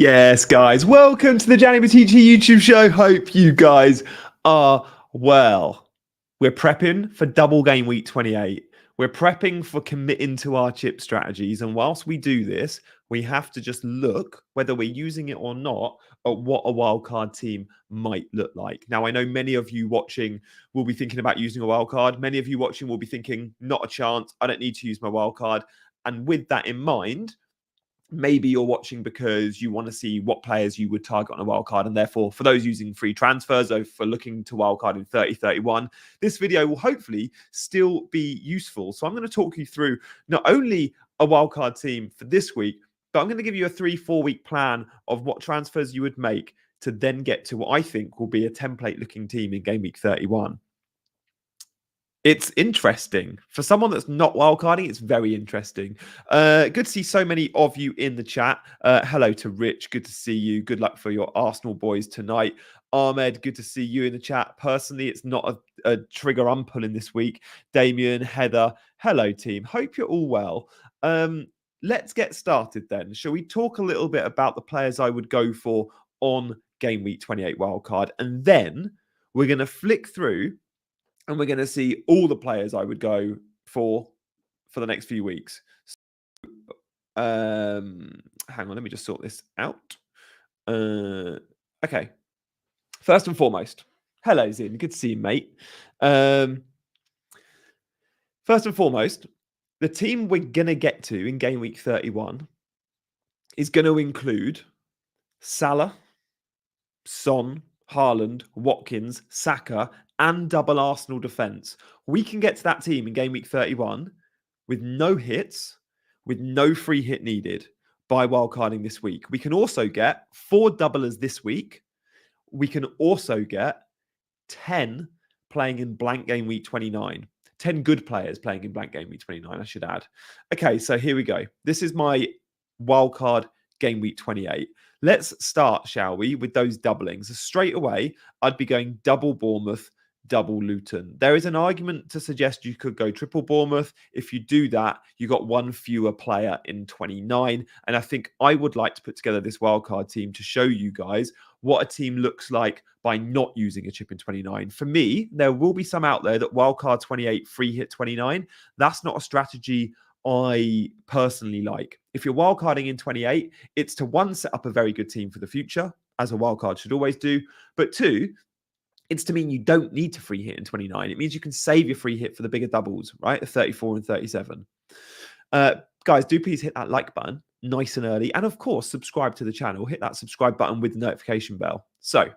Yes, guys, welcome to the GW28 YouTube show. Hope you guys are well. We're prepping for double game week 28. We're prepping for committing to our chip strategies. And whilst we do this, we have to just look, whether we're using it or not, at what a wildcard team might look like. Now, I know many of you watching will be thinking about using a wildcard. Many of you watching will be thinking, not a chance. I don't need to use my wildcard. And with that in mind, maybe you're watching because you want to see what players you would target on a wildcard. And therefore, for those using free transfers or for looking to wildcard in 30-31, this video will hopefully still be useful. So I'm going to talk you through not only a wildcard team for this week, but I'm going to give you a 3-4 week plan of what transfers you would make to then get to what I think will be a template looking team in game week 31. It's interesting. For someone that's not wildcarding, it's very interesting. Good to see so many of you in the chat. Hello to Rich. Good to see you. Good luck for your Arsenal boys tonight. Ahmed, good to see you in the chat. Personally, it's not a trigger I'm pulling this week. Damien, Heather, hello team. Hope you're all well. Let's get started then. Shall we talk a little bit about the players I would go for on game week 28 wildcard? And then we're going to flick through and we're going to see all the players I would go for the next few weeks. So, hang on, let me just sort this out. Okay. First and foremost, hello, Zin. Good to see you, mate. First and foremost, the team we're going to get to in game week 31 is going to include Salah, Son, Haaland, Watkins, Saka, and double Arsenal defence. We can get to that team in game week 31 with no hits, with no free hit needed by wildcarding this week. We can also get 4 doublers this week. We can also get 10 playing in blank game week 29. 10 good players playing in blank game week 29, I should add. Okay, so here we go. This is my wildcard game week 28. Let's start, shall we, with those doublings. So straight away, I'd be going double Bournemouth, double Luton. There is an argument to suggest you could go triple Bournemouth. If you do that, you got one fewer player in 29. And I think I would like to put together this wildcard team to show you guys what a team looks like by not using a chip in 29. For me, there will be some out there that wildcard 28, free hit 29. That's not a strategy I personally like. If you're wildcarding in 28, it's to one, set up a very good team for the future, as a wildcard should always do. But two, it's to mean you don't need to free hit in 29. It means you can save your free hit for the bigger doubles, right? 34 and 37. Guys, do please hit that like button nice and early. And of course, subscribe to the channel. Hit that subscribe button with the notification bell. So,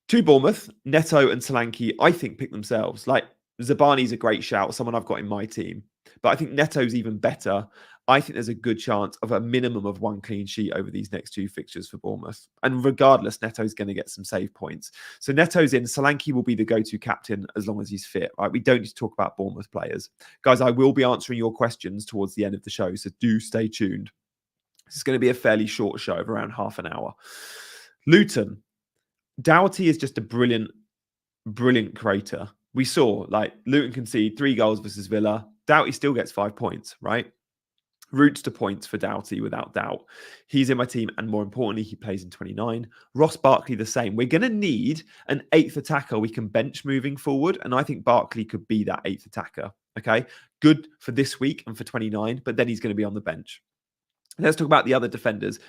to Bournemouth, Neto and Solanke, I think pick themselves. Like, Zabani's a great shout, someone I've got in my team. But I think Neto's even better. I think there's a good chance of a minimum of 1 clean sheet over these next 2 fixtures for Bournemouth. And regardless, Neto's going to get some save points. So Neto's in. Solanke will be the go-to captain as long as he's fit. Right? We don't need to talk about Bournemouth players. Guys, I will be answering your questions towards the end of the show, so do stay tuned. This is going to be a fairly short show of around half an hour. Luton. Doughty is just a brilliant creator. We saw, like, Luton concede 3 goals versus Villa. Doughty still gets 5 points, right? Routes to points for Doughty, without doubt. He's in my team, and more importantly, he plays in 29. Ross Barkley, the same. We're going to need an 8th attacker we can bench moving forward, and I think Barkley could be that 8th attacker, okay? Good for this week and for 29, but then he's going to be on the bench. Let's talk about the other defenders.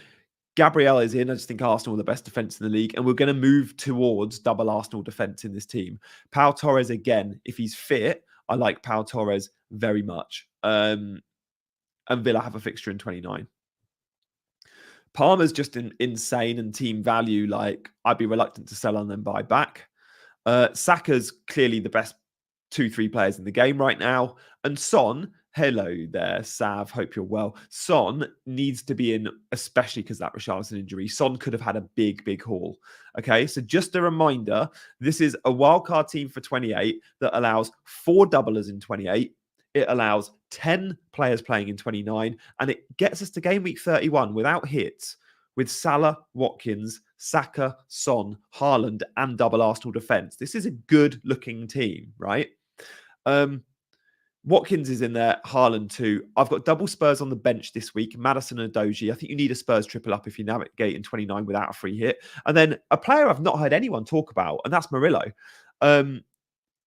Gabriel is in. I just think Arsenal are the best defence in the league, and we're going to move towards double Arsenal defence in this team. Pau Torres, again, if he's fit, I like Pau Torres very much. And Villa have a fixture in 29. Palmer's just insane and team value. Like, I'd be reluctant to sell and then buy back. Saka's clearly the best 2-3 players in the game right now. And Son, hello there, Sav. Hope you're well. Son needs to be in, especially because that Richarlison injury. Son could have had a big haul. Okay, so just a reminder, this is a wildcard team for 28 that allows 4 doublers in 28. It allows 10 players playing in 29, and it gets us to game week 31 without hits, with Salah, Watkins, Saka, Son, Haaland, and double Arsenal defence. This is a good-looking team, right? Watkins is in there, Haaland too. I've got double Spurs on the bench this week, Maddison and Doji. I think you need a Spurs triple up if you navigate in 29 without a free hit. And then a player I've not heard anyone talk about, and that's Murillo.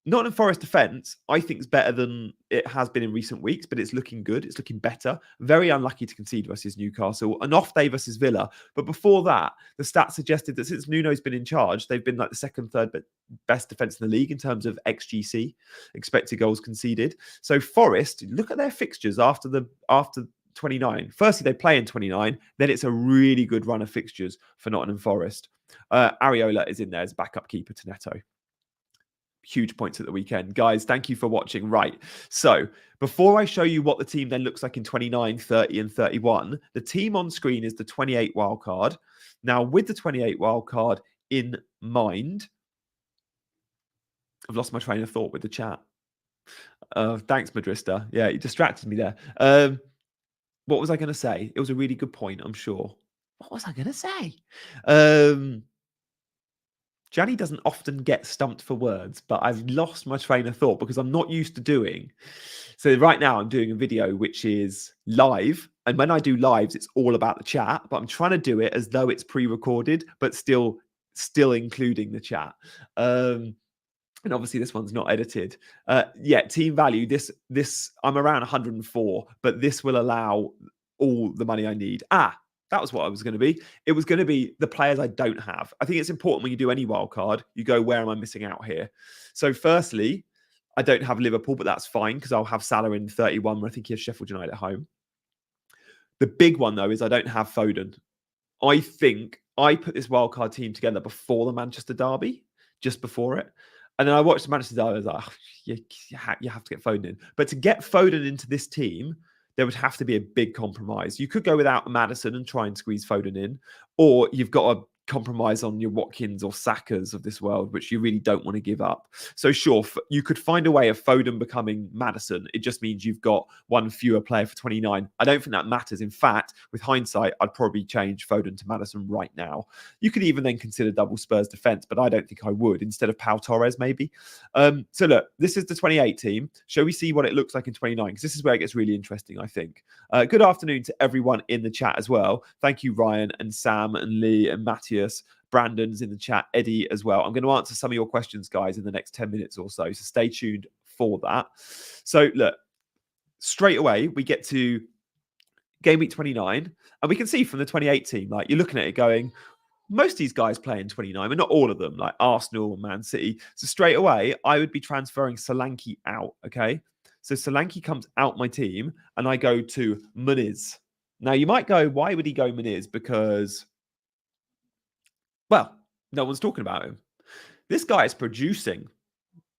Nottingham Forest defence, I think, is better than it has been in recent weeks, but it's looking good. It's looking better. Very unlucky to concede versus Newcastle. An off day versus Villa. But before that, the stats suggested that since Nuno's been in charge, they've been like the second, third best defence in the league in terms of XGC, expected goals conceded. So Forest, look at their fixtures after 29. Firstly, they play in 29. Then it's a really good run of fixtures for Nottingham Forest. Areola is in there as backup keeper to Neto. Huge points at the weekend. Guys, thank you for watching. Right. So before I show you what the team then looks like in 29, 30 and 31, the team on screen is the 28 wildcard. Now, with the 28 wildcard in mind, I've lost my train of thought with the chat. Thanks, Madrista. Yeah, you distracted me there. What was I going to say? It was a really good point, I'm sure. What was I going to say? Gianni doesn't often get stumped for words, but I've lost my train of thought because I'm not used to doing. So right now I'm doing a video which is live. And when I do lives, it's all about the chat, but I'm trying to do it as though it's pre-recorded, but still including the chat. And obviously this one's not edited. Yeah, team value, this I'm around 104, but this will allow all the money I need. That was what I was going to be. It was going to be the players I don't have. I think it's important when you do any wild card, you go, where am I missing out here? So firstly, I don't have Liverpool, but that's fine because I'll have Salah in 31 where I think he has Sheffield United at home. The big one, though, is I don't have Foden. I think I put this wild card team together before the Manchester derby, just before it. And then I watched the Manchester derby. I was like, you have to get Foden in. But to get Foden into this team, there would have to be a big compromise. You could go without Maddison and try and squeeze Foden in, or you've got to compromise on your Watkins or Sakas of this world, which you really don't want to give up. So sure, you could find a way of Foden becoming Maddison. It just means you've got one fewer player for 29. I don't think that matters. In fact, with hindsight, I'd probably change Foden to Maddison right now. You could even then consider double Spurs defense, but I don't think I would, instead of Pau Torres maybe. So look, this is the 28 team. Shall we see what it looks like in 29? Because this is where it gets really interesting, I think. Good afternoon to everyone in the chat as well. Thank you, Ryan and Sam and Lee and Matthias. Brandon's in the chat, Eddie as well. I'm going to answer some of your questions, guys, in the next 10 minutes or so. So stay tuned for that. So look, straight away, we get to game week 29, and we can see from the 28 team, like you're looking at it going, most of these guys play in 29, but not all of them, like Arsenal and Man City. So straight away, I would be transferring Solanke out, okay? So Solanke comes out my team, and I go to Muniz. Now, you might go, why would he go Muniz? Because, well, no one's talking about him. This guy is producing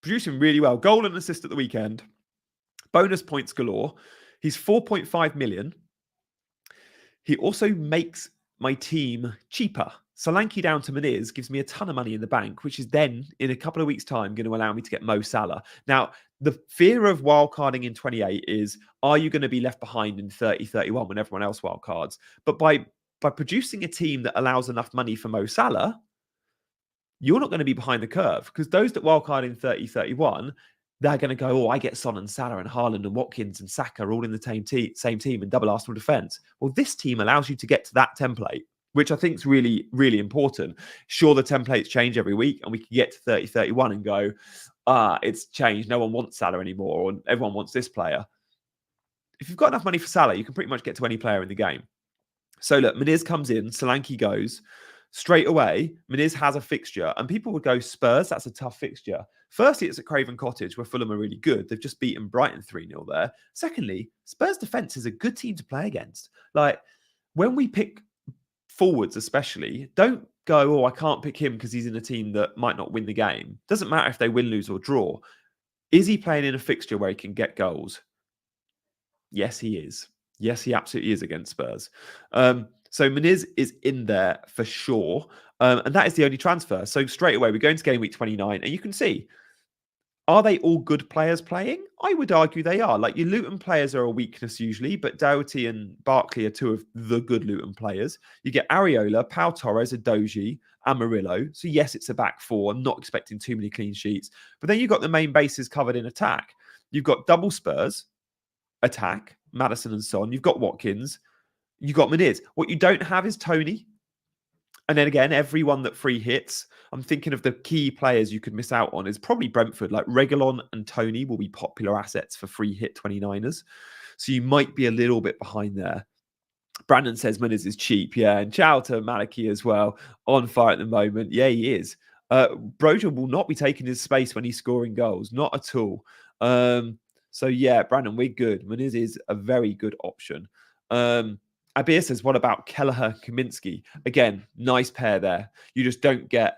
really well. Goal and assist at the weekend. Bonus points galore. He's 4.5 million. He also makes my team cheaper. Solanke down to Muniz gives me a ton of money in the bank, which is then, in a couple of weeks' time, going to allow me to get Mo Salah. Now, the fear of wildcarding in 28 is, are you going to be left behind in 30, 31 when everyone else wildcards? But by producing a team that allows enough money for Mo Salah, you're not going to be behind the curve, because those that wildcard in 30, 31, they're going to go, oh, I get Son and Salah and Haaland and Watkins and Saka all in the same team in double Arsenal defence. Well, this team allows you to get to that template, which I think is really, really important. Sure, the templates change every week, and we can get to 30, 31 and go, it's changed. No one wants Salah anymore, or everyone wants this player. If you've got enough money for Salah, you can pretty much get to any player in the game. So look, Muniz comes in, Solanke goes. Straight away, Muniz has a fixture, and people would go, Spurs, that's a tough fixture. Firstly, it's at Craven Cottage, where Fulham are really good. They've just beaten Brighton 3-0 there. Secondly, Spurs defence is a good team to play against. Like, when we pick forwards especially, don't go, oh, I can't pick him because he's in a team that might not win the game. Doesn't matter if they win, lose, or draw. Is he playing in a fixture where he can get goals? Yes, he is. Yes, he absolutely is against Spurs. So Muniz is in there for sure. And that is the only transfer. So straight away, we go into game week 29, and you can see, are they all good players playing? I would argue they are. Like, your Luton players are a weakness usually, but Doherty and Barkley are two of the good Luton players. You get Areola, Pau Torres, Adoji, and Murillo. So yes, it's a back four. I'm not expecting too many clean sheets. But then you've got the main bases covered in attack. You've got double Spurs, attack, Maddison and Son. You've got Watkins. You've got Meniz. What you don't have is Tony. And then again, everyone that free hits, I'm thinking of the key players you could miss out on is probably Brentford. Like Reguilon and Tony will be popular assets for free hit 29ers. So you might be a little bit behind there. Brandon says Meniz is cheap. Yeah. And ciao to Maliki as well. On fire at the moment. Yeah, he is. Broja will not be taking his space when he's scoring goals. Not at all. So yeah, Brandon, we're good. Meniz is a very good option. Abir says, what about Kelleher Kaminsky? Again, nice pair there. You just don't get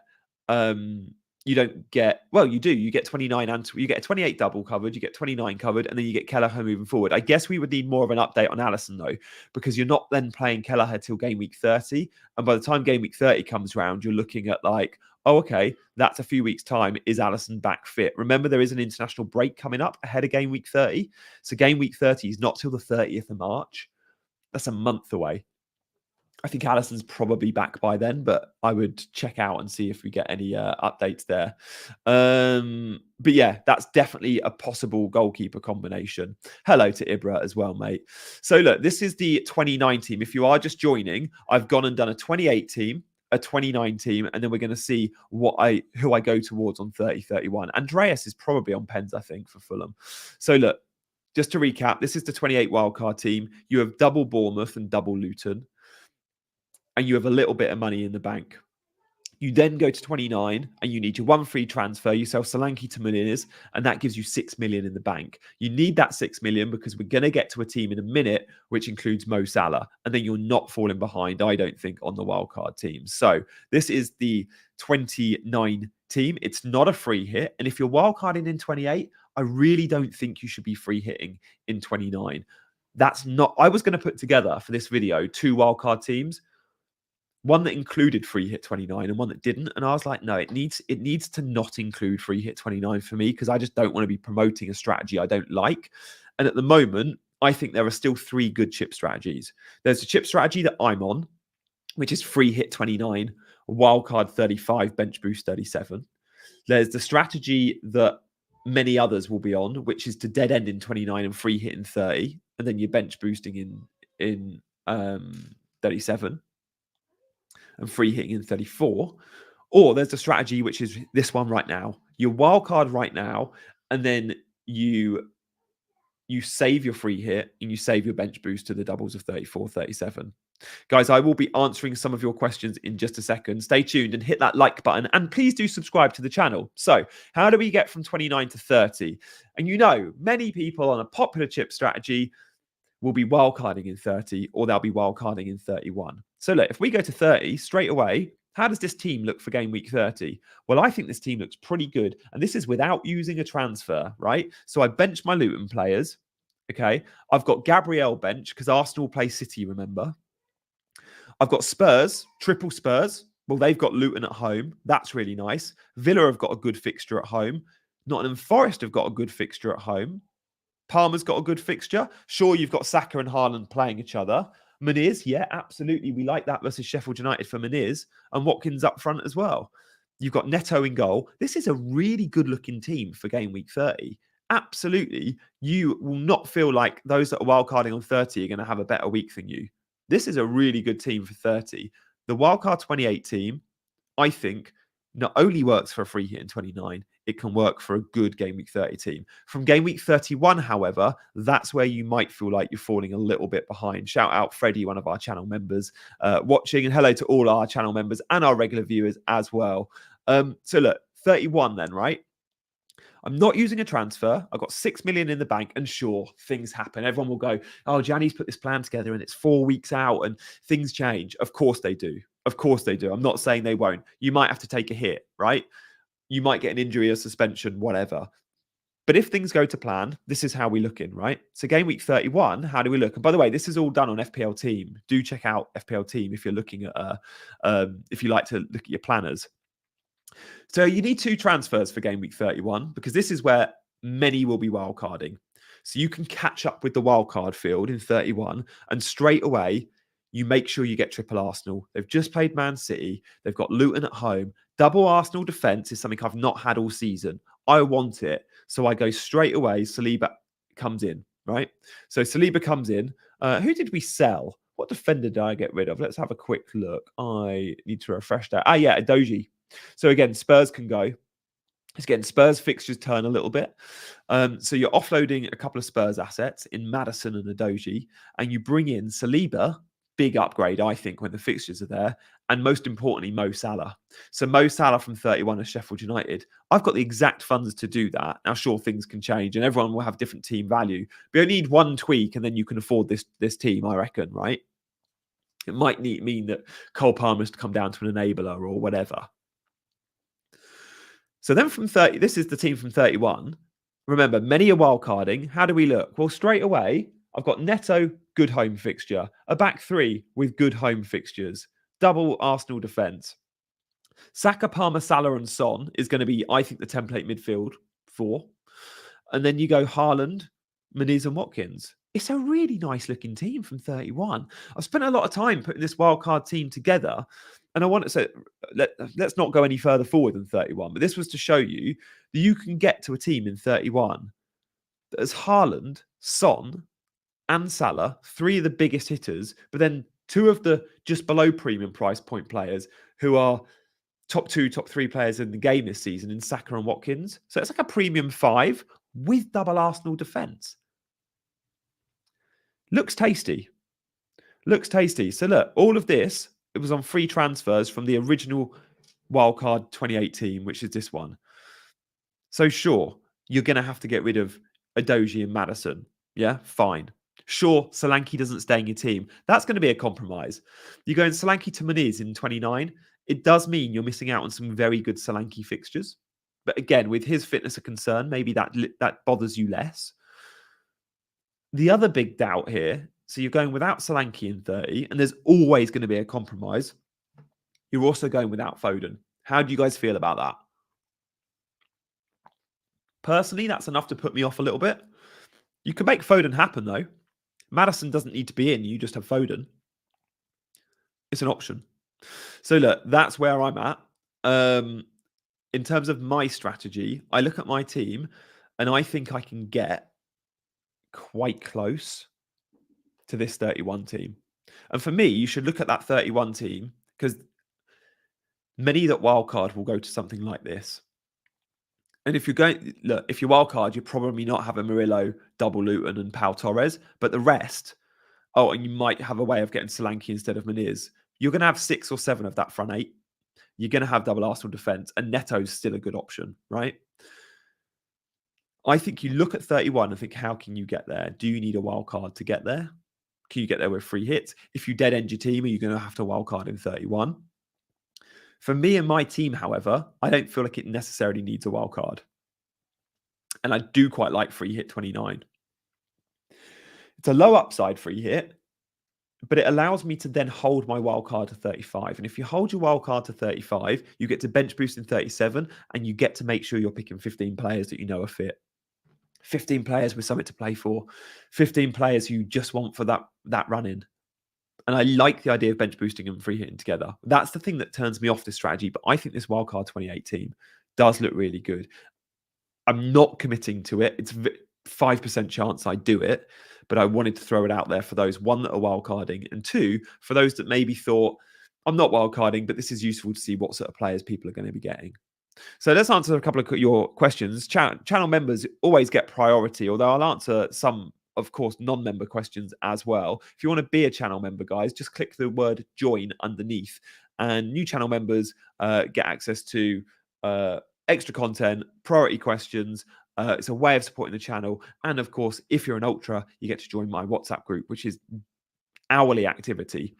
well, you do. You get 29 and you get a 28 double covered, you get 29 covered, and then you get Kelleher moving forward. I guess we would need more of an update on Alisson though, because you're not then playing Kelleher till game week 30. And by the time game week 30 comes round, you're looking at like, oh, okay, that's a few weeks' time. Is Alisson back fit? Remember, there is an international break coming up ahead of game week 30. So game week 30 is not till the 30th of March. That's a month away. I think Alisson's probably back by then, but I would check out and see if we get any updates there. But yeah, that's definitely a possible goalkeeper combination. Hello to Ibra as well, mate. So look, this is the 29 team. If you are just joining, I've gone and done a 28 team, a 29 team, and then we're going to see who I go towards on 30-31. Andreas is probably on pens, I think, for Fulham. So look, just to recap, this is the 28 wildcard team. You have double Bournemouth and double Luton. And you have a little bit of money in the bank. You then go to 29 and you need your one free transfer. You sell Solanke to Meniz, and that gives you 6 million in the bank. You need that 6 million because we're going to get to a team in a minute, which includes Mo Salah. And then you're not falling behind, I don't think, on the wildcard team. So this is the 29 team. It's not a free hit. And if you're wildcarding in 28, I really don't think you should be free hitting in 29. That's not, I was going to put together for this video 2 wildcard teams. One that included free hit 29 and one that didn't. And I was like, no, it needs to not include free hit 29 for me because I just don't want to be promoting a strategy I don't like. And at the moment, I think there are still 3 good chip strategies. There's a chip strategy that I'm on, which is free hit 29, wildcard 35, bench boost 37. There's the strategy that many others will be on, which is to dead end in 29 and free hit in 30. And then you're bench boosting in 37. And free hitting in 34. Or there's a strategy, which is this one right now. You wildcard right now, and then you save your free hit and you save your bench boost to the doubles of 34, 37. Guys, I will be answering some of your questions in just a second. Stay tuned and hit that like button. And please do subscribe to the channel. So how do we get from 29 to 30? And you know, many people on a popular chip strategy will be wildcarding in 30 or they'll be wildcarding in 31. So look, if we go to 30 straight away, how does this team look for game week 30? Well, I think this team looks pretty good. And this is without using a transfer, right? So I bench my Luton players. Okay. I've got Gabriel bench because Arsenal play City, remember? I've got Spurs, triple Spurs. Well, they've got Luton at home. That's really nice. Villa have got a good fixture at home. Nottingham Forest have got a good fixture at home. Palmer's got a good fixture. Sure, you've got Saka and Haaland playing each other. Meniz, yeah, absolutely. We like that versus Sheffield United for Meniz. And Watkins up front as well. You've got Neto in goal. This is a really good-looking team for game week 30. Absolutely. You will not feel like those that are wildcarding on 30 are going to have a better week than you. This is a really good team for 30. The wildcard 28 team, I think, not only works for a free hit in 29, it can work for a good game week 30 team. From game week 31, however, that's where you might feel like you're falling a little bit behind. Shout out Freddie, one of our channel members, watching, and hello to all our channel members and our regular viewers as well. So look, 31 then, right? I'm not using a transfer. I've got 6 million in the bank, and sure, things happen. Everyone will go, oh, Gianni's put this plan together and it's 4 weeks out and things change. Of course they do. Of course they do. I'm not saying they won't. You might have to take a hit, right? You might get an injury or suspension, whatever. But if things go to plan, this is how we look in, right? So game week 31, how do we look? And by the way, this is all done on FPL Team. Do check out FPL Team if you're looking at, if you like to look at your planners. So you need 2 transfers for game week 31 because this is where many will be wildcarding. So you can catch up with the wildcard field in 31 and straight away, you make sure you get triple Arsenal. They've just played Man City. They've got Luton at home. Double Arsenal defence is something I've not had all season. I want it. So I go straight away. Saliba comes in, right? So Saliba comes in. Who did we sell? What defender did I get rid of? Let's have a quick look. I need to refresh that. Yeah, Adoji. So again, Spurs can go. It's getting Spurs fixtures turn a little bit. So you're offloading a couple of Spurs assets in Maddison and Adoji, and you bring in Saliba, big upgrade, I think, when the fixtures are there, and most importantly, Mo Salah. So Mo Salah from 31 at Sheffield United. I've got the exact funds to do that. Now, sure, things can change, and everyone will have different team value, but you need one tweak, and then you can afford this team, I reckon, right? It might mean that Cole Palmer has to come down to an enabler or whatever. So then from 30, this is the team from 31. Remember, many are wildcarding. How do we look? Well, straight away, I've got Neto, good home fixture. A back three with good home fixtures. Double Arsenal defence. Saka, Palmer, Salah and Son is going to be, I think, the template midfield four. And then you go Haaland, Muniz and Watkins. It's a really nice looking team from 31. I've spent a lot of time putting this wildcard team together. And I want to say, let's not go any further forward than 31. But this was to show you that you can get to a team in 31 that has Haaland, Son, and Salah, three of the biggest hitters, but then two of the just below premium price point players who are top two, top three players in the game this season in Saka and Watkins. So it's like a premium 5 with double Arsenal defence. Looks tasty. Looks tasty. So look, all of this, it was on free transfers from the original Wildcard 28 team, which is this one. So sure, you're going to have to get rid of Adoji and Maddison. Yeah, fine. Sure, Solanke doesn't stay in your team. That's going to be a compromise. You go in Solanke to Muniz in 29. It does mean you're missing out on some very good Solanke fixtures. But again, with his fitness a concern, maybe that bothers you less. The other big doubt here, so you're going without Solanke in 30, and there's always going to be a compromise. You're also going without Foden. How do you guys feel about that? Personally, that's enough to put me off a little bit. You can make Foden happen, though. Maddison doesn't need to be in. You just have Foden. It's an option. So look, that's where I'm at. In terms of my strategy, I look at my team, and I think I can get quite close to this 31 team. And for me, you should look at that 31 team because many that wildcard will go to something like this. And if you're going, look, if you wildcard, you're probably not having Murillo, Double Luton and Pau Torres, but the rest, and you might have a way of getting Solanke instead of Muniz. You're going to have 6 or 7 of that front 8. You're going to have double Arsenal defence, and Neto's still a good option, right? I think you look at 31 and think, how can you get there? Do you need a wild card to get there? Can you get there with free hits? If you dead end your team, are you going to have to wild card in 31? For me and my team, however, I don't feel like it necessarily needs a wild card. And I do quite like free hit 29. It's a low upside free hit, but it allows me to then hold my wild card to 35. And if you hold your wild card to 35, you get to bench boost in 37, and you get to make sure you're picking 15 players that you know are fit. 15 players with something to play for, 15 players who you just want for that run in. And I like the idea of bench boosting and free hitting together. That's the thing that turns me off this strategy. But I think this wildcard 28 team does look really good. I'm not committing to it. It's 5% chance I do it, but I wanted to throw it out there for those, one, that are wildcarding, and two, for those that maybe thought, I'm not wildcarding, but this is useful to see what sort of players people are going to be getting. So let's answer a couple of your questions. Channel members always get priority, although I'll answer some, of course, non-member questions as well. If you want to be a channel member, guys, just click the word join underneath, and new channel members get access to extra content, priority questions. It's a way of supporting the channel. And of course, if you're an ultra, you get to join my WhatsApp group, which is hourly activity.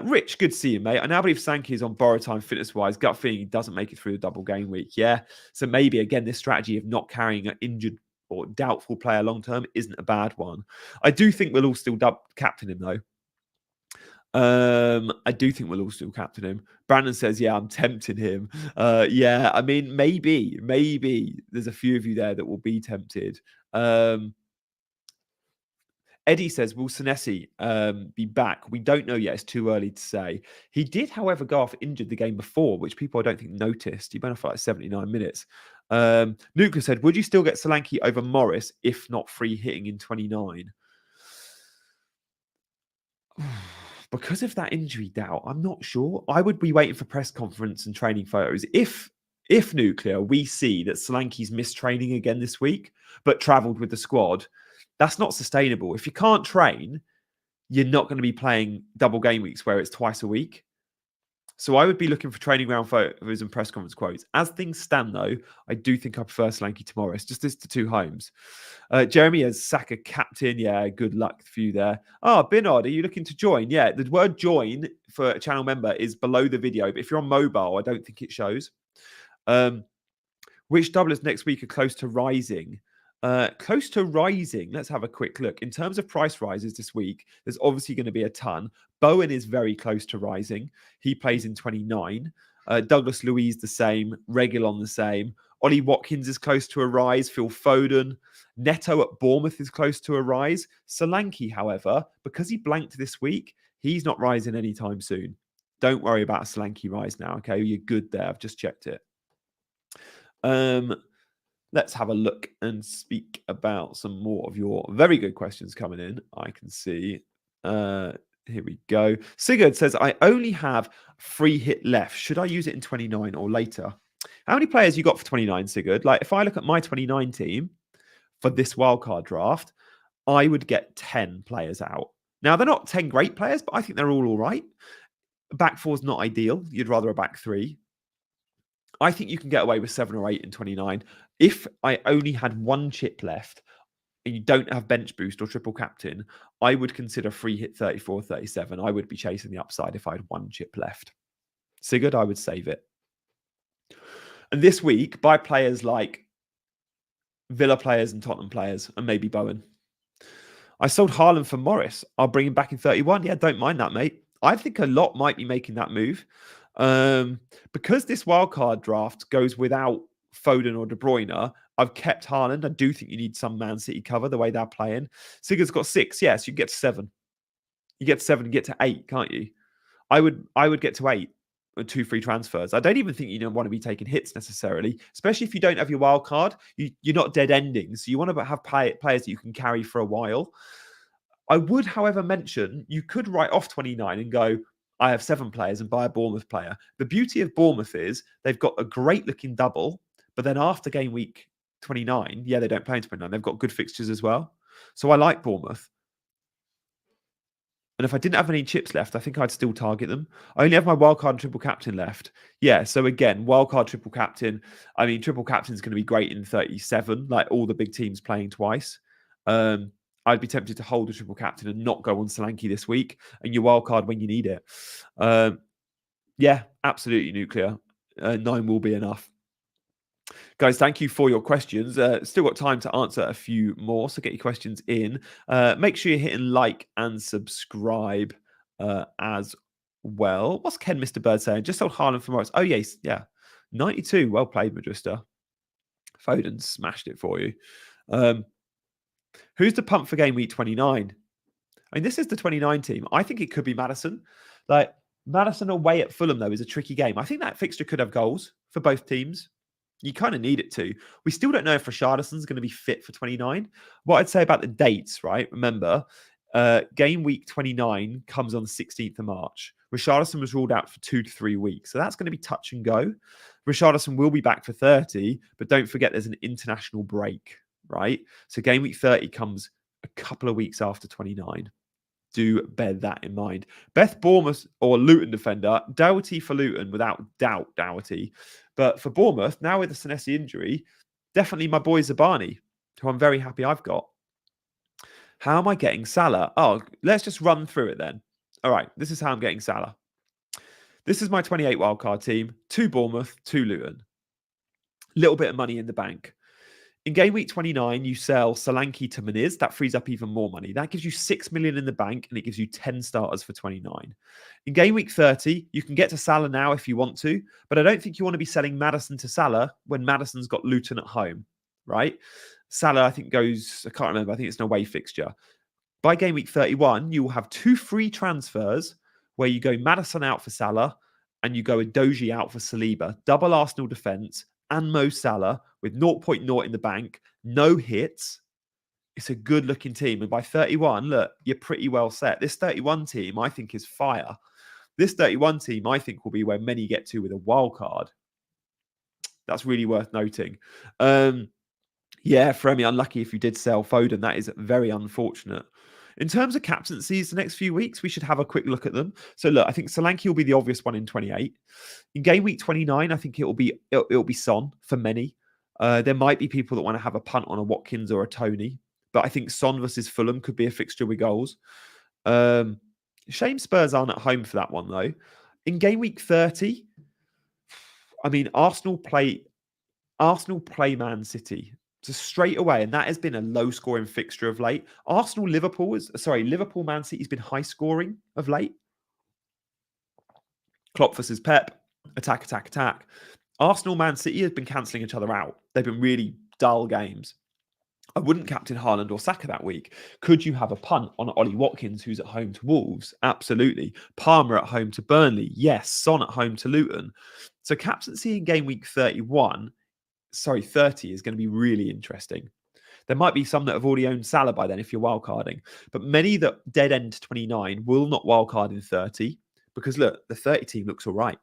Rich, good to see you, mate. I now believe Sankey is on borrowed time fitness-wise. Gut feeling he doesn't make it through the double game week. Yeah. So maybe, again, this strategy of not carrying an injured or doubtful player long-term isn't a bad one. I do think we'll all still captain him, though. I do think we'll all still captain him. Brandon says, yeah, I'm tempting him. Yeah, I mean, maybe there's a few of you there that will be tempted. Eddie says, will Senesi be back? We don't know yet. It's too early to say. He did, however, go off injured the game before, which people I don't think noticed. He went off for like 79 minutes. Nuclear said, would you still get Solanke over Morris if not free hitting in 29? Because of that injury doubt, I'm not sure. I would be waiting for press conference and training photos. If Nuclear, we see that Solanke's missed training again this week, but travelled with the squad, that's not sustainable. If you can't train, you're not going to be playing double game weeks where it's twice a week. So I would be looking for training ground photos and press conference quotes. As things stand, though, I do think I prefer Solanke to Morris. Just as to 2 homes. Jeremy as Saka captain. Yeah, good luck for you there. Binod, are you looking to join? Yeah, the word join for a channel member is below the video. But if you're on mobile, I don't think it shows. Which doublers next week are close to rising? Close to rising. Let's have a quick look. In terms of price rises this week, there's obviously going to be a ton. Bowen is very close to rising. He plays in 29. Douglas Luiz the same. Reguilon the same. Ollie Watkins is close to a rise. Phil Foden. Neto at Bournemouth is close to a rise. Solanke, however, because he blanked this week, he's not rising anytime soon. Don't worry about a Solanke rise now, okay? You're good there. I've just checked it. Let's have a look and speak about some more of your very good questions coming in. I can see. Here we go. Sigurd says, I only have free hit left. Should I use it in 29 or later? How many players you got for 29, Sigurd? Like, if I look at my 29 team for this wildcard draft, I would get 10 players out. Now, they're not 10 great players, but I think they're all right. Back 4 is not ideal. You'd rather a back 3. I think you can get away with 7 or 8 in 29. If I only had 1 chip left and you don't have bench boost or triple captain, I would consider free hit 34, 37. I would be chasing the upside if I had 1 chip left. Sigurd, I would save it. And this week, buy players like Villa players and Tottenham players and maybe Bowen. I sold Haaland for Morris. I'll bring him back in 31. Yeah, don't mind that, mate. I think a lot might be making that move. Because this wildcard draft goes without Foden or De Bruyne, I've kept Haaland. I do think you need some Man City cover the way they're playing. Sigurd's got 6. Yes, you can get to 7. You get to 7 and get to 8, can't you? I would get to 8 with 2 free transfers. I don't even think you don't want to be taking hits necessarily, especially if you don't have your wild card. You're not dead ending, so you want to have players that you can carry for a while. I would, however, mention you could write off 29 and go, I have 7 players and buy a Bournemouth player. The beauty of Bournemouth is they've got a great looking double, but then after game week 29, yeah, they don't play in 29. They've got good fixtures as well. So I like Bournemouth. And if I didn't have any chips left, I think I'd still target them. I only have my wildcard and triple captain left. Yeah, so again, wildcard, triple captain. I mean, triple captain is going to be great in 37, like all the big teams playing twice. I'd be tempted to hold a triple captain and not go on Solanke this week, and your wild card when you need it. Yeah, absolutely, Nuclear. 9 will be enough. Guys, thank you for your questions. Still got time to answer a few more, so get your questions in. Make sure you're hitting like and subscribe as well. What's Ken Mr. Bird saying? Just sold Haaland for Morris. Oh, yes, yeah. 92. Well played, Magister. Foden smashed it for you. Who's the pump for game week 29? I mean, this is the 29 team. I think it could be Maddison. Like, Maddison away at Fulham, though, is a tricky game. I think that fixture could have goals for both teams. You kind of need it to. We still don't know if Richarlison's going to be fit for 29. What I'd say about the dates, right? Remember, game week 29 comes on the 16th of March. Richarlison was ruled out for 2 to 3 weeks. So that's going to be touch and go. Richarlison will be back for 30, but don't forget there's an international break, right? So game week 30 comes a couple of weeks after 29. Do bear that in mind. Beth Bournemouth or Luton defender, Doherty for Luton, without doubt, Doherty. But for Bournemouth, now with the Senesi injury, definitely my boy Zabani, who I'm very happy I've got. How am I getting Salah? Oh, let's just run through it then. All right, this is how I'm getting Salah. This is my 28 wildcard team. 2 Bournemouth, 2 Luton. Little bit of money in the bank. In game week 29, you sell Solanke to Muniz. That frees up even more money. That gives you 6 million in the bank, and it gives you 10 starters for 29. In game week 30, you can get to Salah now if you want to, but I don't think you want to be selling Maddison to Salah when Maddison's got Luton at home, right? Salah, I think, goes, I can't remember, I think it's an away fixture. By game week 31, you will have 2 free transfers where you go Maddison out for Salah and you go Edozie out for Saliba. Double Arsenal defence and Mo Salah with 0.0 in the bank, no hits. It's a good looking team. And by 31, look, you're pretty well set. This 31 team, I think, is fire. This 31 team, I think, will be where many get to with a wild card. That's really worth noting. Yeah, Fremi, unlucky if you did sell Foden. That is very unfortunate. In terms of captaincies, the next few weeks, we should have a quick look at them. So look, I think Solanke will be the obvious one in 28. In game week 29, I think it'll be Son for many. There might be people that want to have a punt on a Watkins or a Tony, but I think Son versus Fulham could be a fixture with goals. Shame Spurs aren't at home for that one though. In game week 30, I mean, Arsenal play Man City. So straight away, and that has been a low-scoring fixture of late. Liverpool, Man City has been high-scoring of late. Klopp versus Pep, attack. Arsenal, Man City has been cancelling each other out. They've been really dull games. I wouldn't captain Haaland or Saka that week. Could you have a punt on Ollie Watkins, who's at home to Wolves? Absolutely. Palmer at home to Burnley? Yes. Son at home to Luton? So captaincy in game week 30 is going to be really interesting. There might be some that have already owned Salah by then if you're wildcarding, but many that dead end 29 will not wildcard in 30 because look, the 30 team looks all right.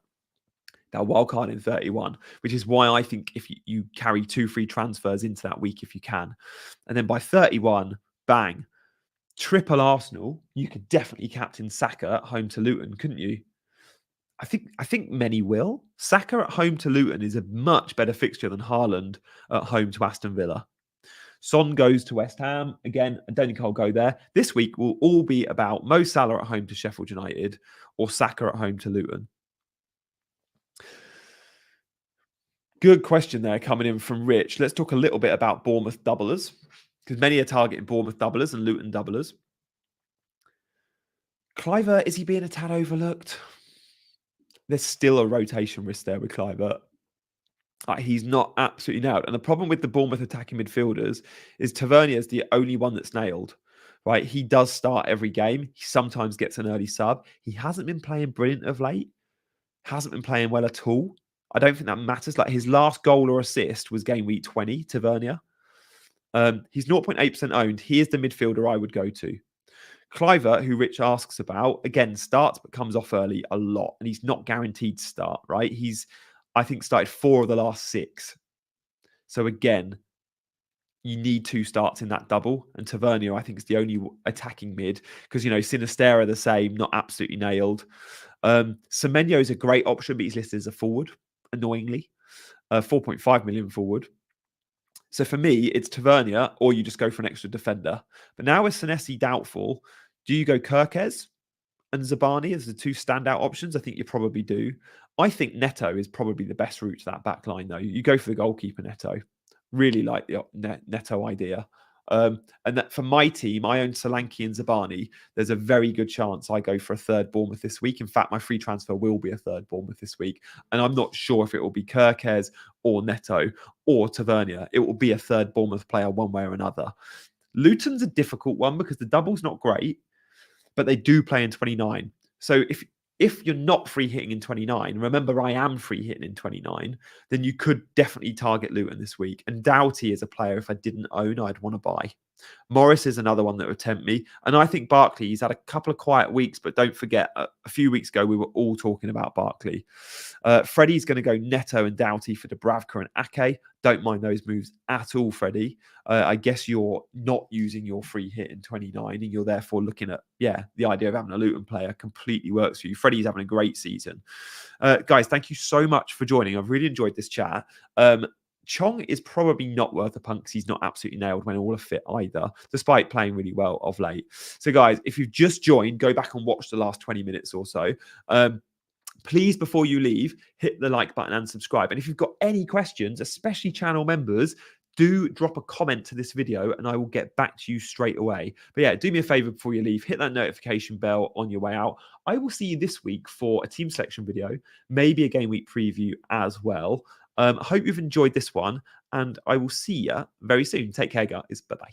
They'll wildcard in 31, which is why I think if you carry 2 free transfers into that week if you can. And then by 31, bang, triple Arsenal, you could definitely captain Saka at home to Luton, couldn't you? I think many will. Saka at home to Luton is a much better fixture than Haaland at home to Aston Villa. Son goes to West Ham. Again, I don't think I'll go there. This week will all be about Mo Salah at home to Sheffield United or Saka at home to Luton. Good question there coming in from Rich. Let's talk a little bit about Bournemouth doublers because many are targeting Bournemouth doublers and Luton doublers. Kluivert, is he being a tad overlooked? There's still a rotation risk there with Kluivert. He's not absolutely nailed. And the problem with the Bournemouth attacking midfielders is Tavernier is the only one that's nailed, right? He does start every game. He sometimes gets an early sub. He hasn't been playing brilliant of late. Hasn't been playing well at all. I don't think that matters. Like his last goal or assist was game week 20, Tavernier. He's 0.8% owned. He is the midfielder I would go to. Kluivert, who Rich asks about, again, starts but comes off early a lot. And he's not guaranteed to start, right? He's, I think, started 4 of the last 6. So again, you need 2 starts in that double. And Tavernier, I think, is the only attacking mid. Because, you know, Sinisterra the same, not absolutely nailed. Semenyo is a great option, but he's listed as a forward, annoyingly. 4.5 million forward. So for me, it's Tavernier, or you just go for an extra defender. But now with Senesi doubtful, do you go Kirkez and Zabani as the 2 standout options? I think you probably do. I think Neto is probably the best route to that back line, though. You go for the goalkeeper, Neto. Really like the Neto idea. And that for my team, I own Solanke and Zabani. There's a very good chance I go for a third Bournemouth this week. In fact, my free transfer will be a third Bournemouth this week. And I'm not sure if it will be Kirkez or Neto or Tavernier. It will be a third Bournemouth player one way or another. Luton's a difficult one because the double's not great, but they do play in 29. So if you're not free hitting in 29, remember I am free hitting in 29, then you could definitely target Luton this week. And Doughty is a player, if I didn't own, I'd want to buy. Morris is another one that would tempt me. And I think Barkley, he's had a couple of quiet weeks, but don't forget, a few weeks ago, we were all talking about Barkley. Freddie's going to go Neto and Doughty for Dubravka and Ake. Don't mind those moves at all, Freddie. I guess you're not using your free hit in 29 and you're therefore looking at, the idea of having a Luton player completely works for you. Freddie's having a great season. Guys, thank you so much for joining. I've really enjoyed this chat. Chong is probably not worth a punt because he's not absolutely nailed when all are fit either, despite playing really well of late. So guys, if you've just joined, go back and watch the last 20 minutes or so. Please, before you leave, hit the like button and subscribe. And if you've got any questions, especially channel members, do drop a comment to this video and I will get back to you straight away. But do me a favor before you leave, hit that notification bell on your way out. I will see you this week for a team selection video, maybe a game week preview as well. I hope you've enjoyed this one and I will see you very soon. Take care, guys. Bye-bye.